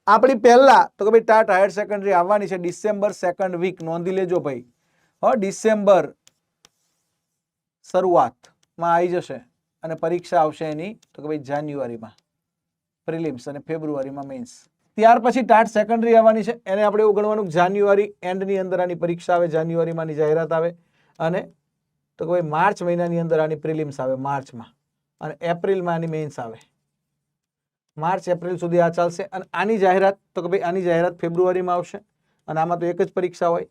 આપણી પહેલા તો કે ભાઈ ટાટ હાયર સેકન્ડરી આવવાની છે ડિસેમ્બર સેકન્ડ વીક, નોંધી લેજો ભાઈ. ડિસેમ્બર શરૂઆતમાં આવી જશે અને પરીક્ષા આવશે એની તો કે ભાઈ જાન્યુઆરીમાં પ્રિલિમ્સ અને ફેબ્રુઆરીમાં મેન્સ. ત્યાર પછી ટાટ સેકન્ડરી આવવાની છે, એને આપણે એવું ગણવાનું જાન્યુઆરી એન્ડની અંદર આની પરીક્ષા આવે, જાન્યુઆરીમાં આની જાહેરાત આવે અને તો કે ભાઈ માર્ચ મહિનાની અંદર આની પ્રિલિમ્સ આવે માર્ચમાં અને એપ્રિલમાં આની મેન્સ આવે. માર્ચ એપ્રિલ સુધી આ ચાલશે અને આની જાહેરાત તો કે ભાઈ આની જાહેરાત ફેબ્રુઆરીમાં આવશે અને આમાં તો એક જ પરીક્ષા હોય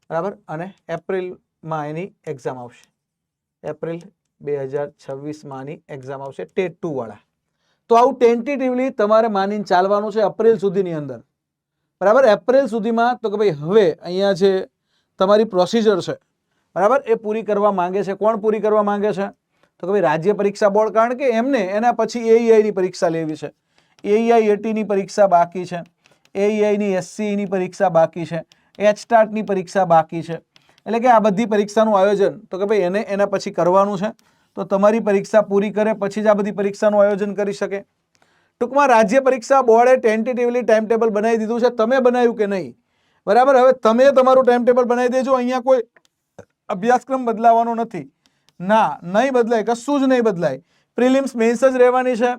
બરાબર. અને એપ્રિલમાં એની એક્ઝામ આવશે, એપ્રિલ 2026માં આની એક્ઝામ આવશે ટેટ 2 વાળા. તો આવું ટેન્ટેટિવલી તમારે માનીને ચાલવાનું છે એપ્રિલ સુધીની અંદર બરાબર. એપ્રિલ સુધીમાં તો કે ભાઈ હવે અહીંયા જે તમારી પ્રોસિજર છે બરાબર એ પૂરી કરવા માંગે છે. કોણ પૂરી કરવા માંગે છે? તો કે ભાઈ રાજ્ય પરીક્ષા બોર્ડ, કારણ કે એમને એના પછી એઈઆઈની પરીક્ષા લેવી છે, એઈઆઈ એટીની પરીક્ષા બાકી છે, એઈઆઈની એસસીની પરીક્ષા બાકી છે, એચટાટની પરીક્ષા બાકી છે. એટલે કે આ બધી પરીક્ષાનું આયોજન તો કે ભાઈ એને એના પછી કરવાનું છે. તો તમારી પરીક્ષા પૂરી કરે પછી જ આ બધી પરીક્ષાનું આયોજન કરી શકે. ટૂંકમાં રાજ્ય પરીક્ષા બોર્ડે ટેન્ટેટિવલી ટાઈમ ટેબલ બનાવી દીધું છે. તમે બનાવ્યું કે નહીં બરાબર. હવે તમે તમારું ટાઈમ ટેબલ બનાવી દેજો. અહીંયા કોઈ અભ્યાસક્રમ બદલાવાનો નથી, ના નહીં બદલાય, કશું જ નહીં બદલાય. પ્રિલિમ્સ મેન્સ જ રહેવાની છે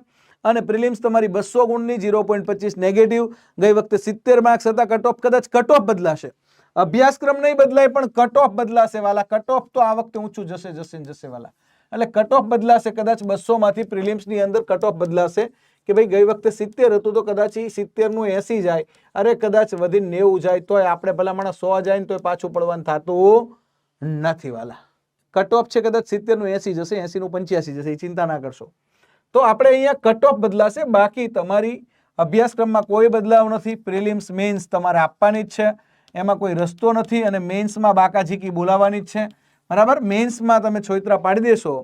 અને પ્રિલિમ્સ તમારી 200 ગુણની 0.25 નેગેટિવ. ગઈ વખતે 70 માર્ક્સ હતા કટ ઓફ, કદાચ કટ ઓફ બદલાશે, અભ્યાસક્રમ નહીં બદલાય પણ કટ ઓફ બદલાશે વાલા. કટ ઓફ તો આ વખતે ઊંચું જશે વાલા. એટલે કટ ઓફ બદલાશે, કદાચ 200 માંથી પ્રિલિમ્સની અંદર કટ ઓફ બદલાશે કે ભાઈ ગઈ વખતે 70 હતું તો કદાચ 70 નું 80 જાય, અરે કદાચ વધીને 90 જાય તોય આપણે ભલામણ 100 જાય ને તોય પાછું પડવાનું થતું નથી વાલા. કટ ઓફ છે કદાચ 70 નું 80 જશે, 80 નું 85 જશે, એ ચિંતા ના કરશો. તો આપણે અહીંયા કટ ઓફ બદલાશે, બાકી તમારી અભ્યાસક્રમમાં કોઈ બદલાવ નથી. પ્રિલિમ્સ મેન્સ તમારે આપવાની જ છે, એમાં કોઈ રસ્તો નથી અને મેન્સમાં બાકાઝીકી બોલાવવાની જ છે બરાબર. મેન્સમાં તમે છોતરા પાડી દેશો